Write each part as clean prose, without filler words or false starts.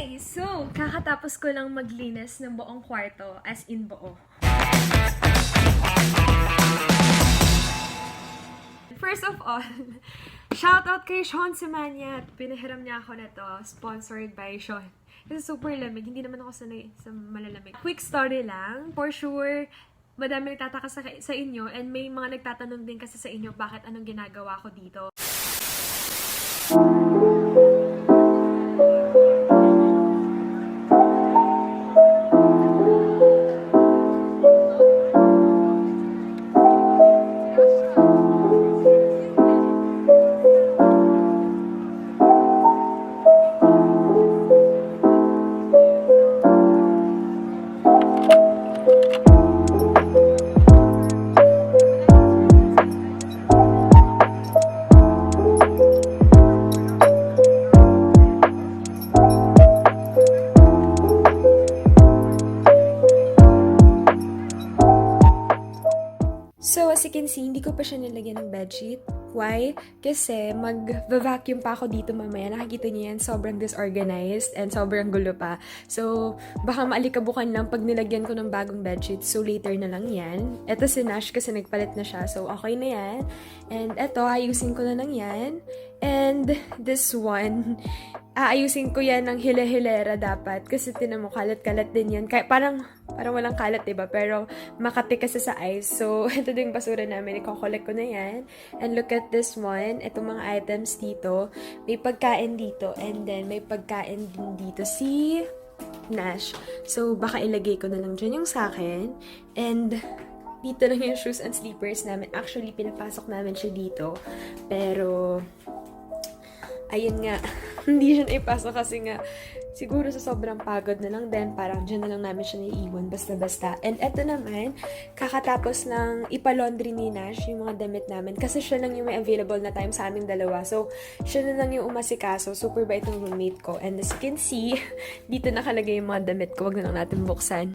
Okay, so, kakatapos ko lang maglinis ng buong kwarto, as in buo. First of all, shoutout kay Sean Simanyat. Pinahiram niya ako nito, sponsored by Sean. Kasi super lamig, hindi naman ako sanay sa malalamig. Quick story lang, for sure, madami nagtataka sa inyo, and may mga nagtatanong din kasi sa inyo bakit anong ginagawa ko dito. So, as you can see, hindi ko pa siya nilagyan ng bedsheet. Why? Kasi mag-vacuum pa ako dito mamaya. Nakikita niyo yan, sobrang disorganized and sobrang gulo pa. So, baka maalikabukan lang pag nilagyan ko ng bagong bedsheet. So, later na lang yan. Ito si Nash kasi nagpalit na siya. So, okay na yan. And ito, ayusin ko na lang yan. And this one, aayusin ko yan ng hila-hilera dapat. Kasi tinan mo, kalat-kalat din yan. Parang walang kalat, diba? Pero makati kasi sa eyes. So, ito din yung basura namin. Iko-collect ko na yan. And look at this one. Itong mga items dito. May pagkain dito. And then, may pagkain din dito si Nash. So, baka ilagay ko na lang dyan yung sa akin. And dito lang yung shoes and slippers namin. Actually, pinapasok namin siya dito. Pero ayun nga, hindi siya naipasok kasi nga, siguro sa sobrang pagod na lang din, parang dyan na lang namin siya naiiwan, basta-basta. And eto naman, kakatapos ng ipalaundry ni Nash, yung mga damit namin, kasi siya lang yung may available na time sa aming dalawa. So, siya na lang yung umasikaso, super bait ng roommate ko. And as you can see, dito nakalagay yung mga damit ko, wag na lang natin buksan.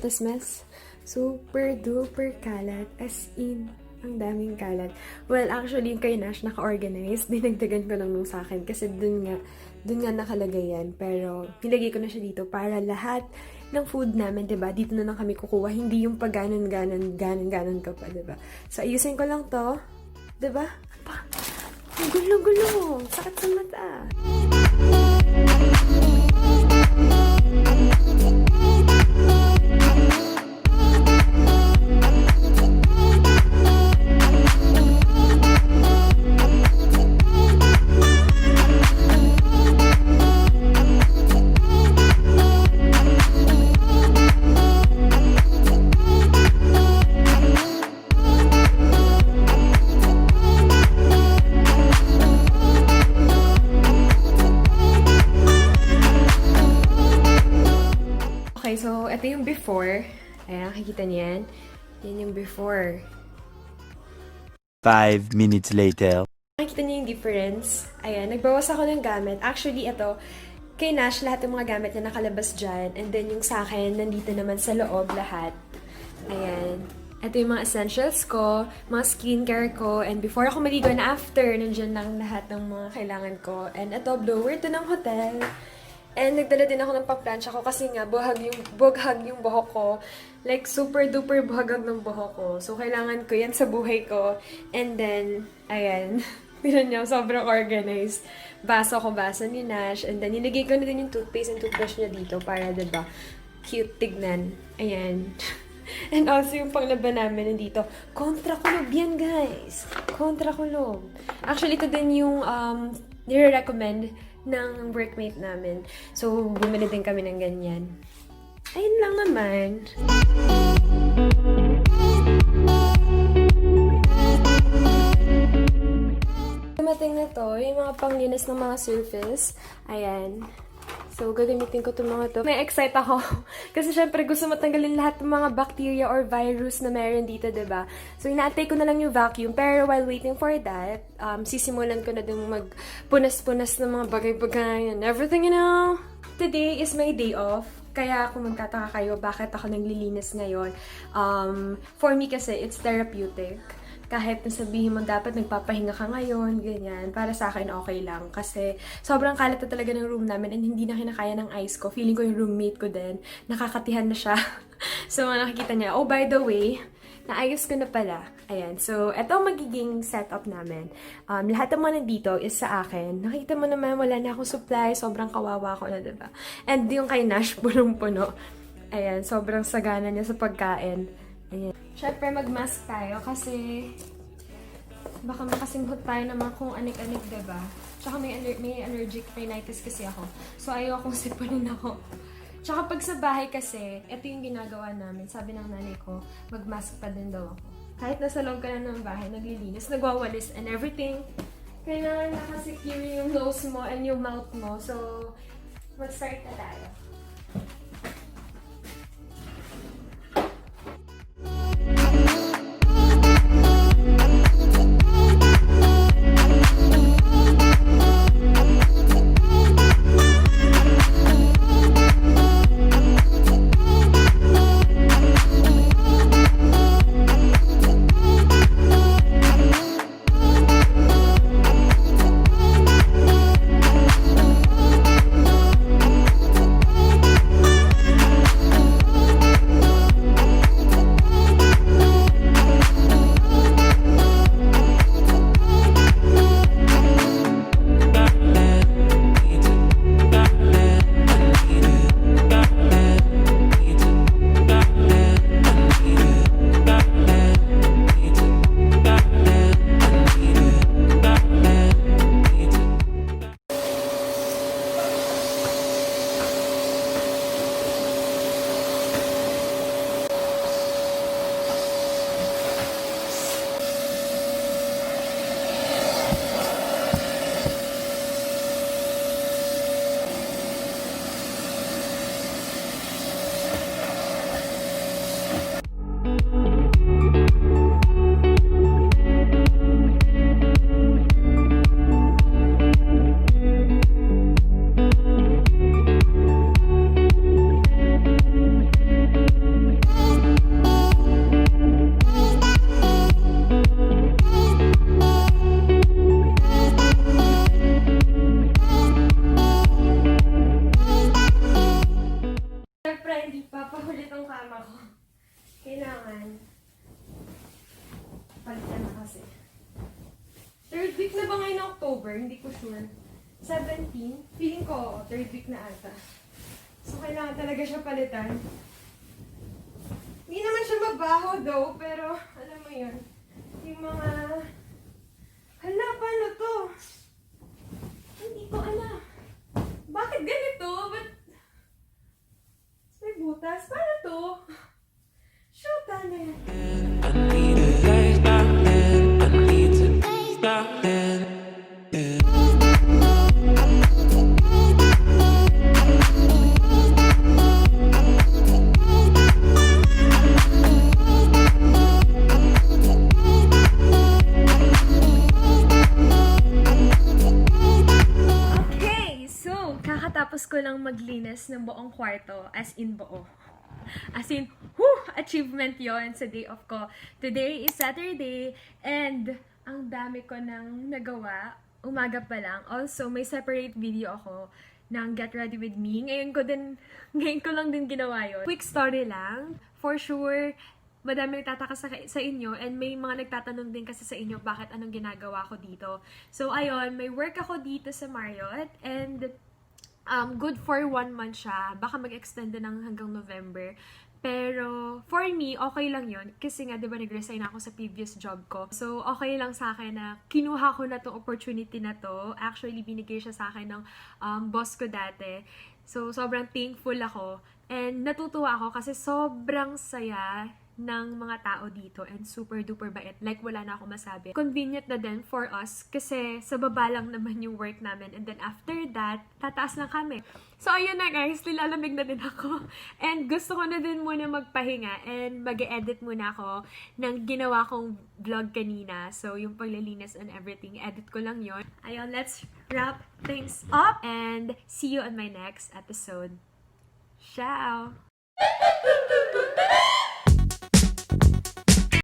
This mess, super duper kalat, as in, ang daming kalat. Well, actually, yung kay Nash, naka-organize, dinagdagan ko lang nung sa akin, kasi dun nga nakalagay yan, pero nilagay ko na siya dito para lahat ng food namin, diba, dito na lang kami kukuha, hindi yung pag ganon ka pa, diba? So, ayusin ko lang to, diba? Ang gulo-gulo, sakit sa mata. Okay, so ito yung before. Ayan, nakikita niyo yan. Yan yung before. 5 minutes later. Nakikita niyo yung difference. Ayan, nagbawas ako ng gamit. Actually, ito, kay Nash, lahat ng mga gamit niya nakalabas dyan. And then yung sa akin, nandito naman sa loob lahat. Ayan. Ito yung mga essentials ko, mga skincare ko, and before ako maligo and after, nandyan lang lahat ng mga kailangan ko. And ito, blower to ng hotel. And nagdala din ako ng pamplansya ko kasi nga buhag yung buhok ko. Like, super duper buhagag ng buhok ko. So, kailangan ko yan sa buhay ko. And then, ayan. Tignan niyo, sobrang organized. Baso ni Nash. And then, nilagay ko na din yung toothpaste and toothbrush niya dito para, diba, cute tignan. Ayan. And also yung panglaban namin nandito. Kontra kulob yan, guys. Kontra kulob. Actually, ito din yung nire-recommend ng workmate namin. So, bumili din kami ng ganyan. Ayun lang naman. Dumating na to, yung mga panglinis ng mga surface. Ayan. So, gagamitin ko itong mga to. May excite ako. Kasi syempre, gusto matanggalin lahat ng mga bacteria or virus na meron dito, diba? So, inaantay ko na lang yung vacuum. Pero while waiting for that, sisimulan ko na din magpunas-punas ng mga bagay-bagay and everything, you know. Today is my day off. Kaya kung magtataka kayo, bakit ako naglilinis ngayon? For me kasi, it's therapeutic. Kahit nasabihin mo dapat nagpapahinga ka ngayon, ganyan. Para sa akin, okay lang. Kasi sobrang kalat na talaga ng room namin and hindi na kinakaya ng ice ko. Feeling ko yung roommate ko din. Nakakatihan na siya. So, nakikita niya. Oh, by the way, naayos ko na pala. Ayan. So, eto magiging setup namin. Lahat ng mga nandito is sa akin. Nakita mo naman, wala na akong supply. Sobrang kawawa ko na, diba? And yung kay Nash, punong-puno. Ayan. Sobrang sagana niya sa pagkain. Ayan. Siyempre, mag-mask tayo kasi baka makasinghot tayo naman kung anik-anik, diba? Tsaka may allergic rhinitis kasi ako. So, ayaw akong sipunin ako. Tsaka pag sa bahay kasi, ito yung ginagawa namin. Sabi ng nanay ko, mag-mask pa din daw ako. Kahit nasa loob ka na ng bahay, naglilinis, nagwawalis, and everything. Kailangan nakasecure yung nose mo and yung mouth mo. So, mag-start na tayo. Kailangan palitan na kasi. Third week na ba ngayon ng October? Hindi ko sure. 17? Feeling ko, third week na ata. So, kailangan talaga siya palitan. Hindi naman siya mabaho though, pero alam mo yun. Yung mga... Hala, paano to? Hindi ko alam. Bakit ganito? Ba't... May butas? Paano to? Shoot, ano yan? Kakatapos ko lang maglinis ng buong kwarto, as in buo. As in, achievement yon sa day off ko. Today is Saturday, and ang dami ko nang nagawa, umaga pa lang. Also, may separate video ako ng Get Ready With Me. Ngayon ko lang din ginawa yon. Quick story lang. For sure, madami nagtataka sa inyo, and may mga nagtatanong din kasi sa inyo bakit anong ginagawa ko dito. So, ayun, may work ako dito sa Marriott, and good for 1 month siya. Baka mag-extend din hanggang November. Pero, for me, okay lang yun. Kasi nga, di ba, nag-resign ako sa previous job ko. So, okay lang sa akin na kinuha ko na tong opportunity na to. Actually, binigay siya sa akin ng boss ko dati. So, sobrang thankful ako. And natutuwa ako kasi sobrang saya ng mga tao dito and super duper bait. Like, wala na ako masabi. Convenient na din for us kasi sa baba lang naman yung work namin. And then after that, tataas lang kami. So, ayun na guys, nilalamig na din ako. And gusto ko na din muna magpahinga and mag-edit muna ako ng ginawa kong vlog kanina. So, yung paglilinis and everything, edit ko lang yon. Ayun, let's wrap things up and see you on my next episode. Ciao!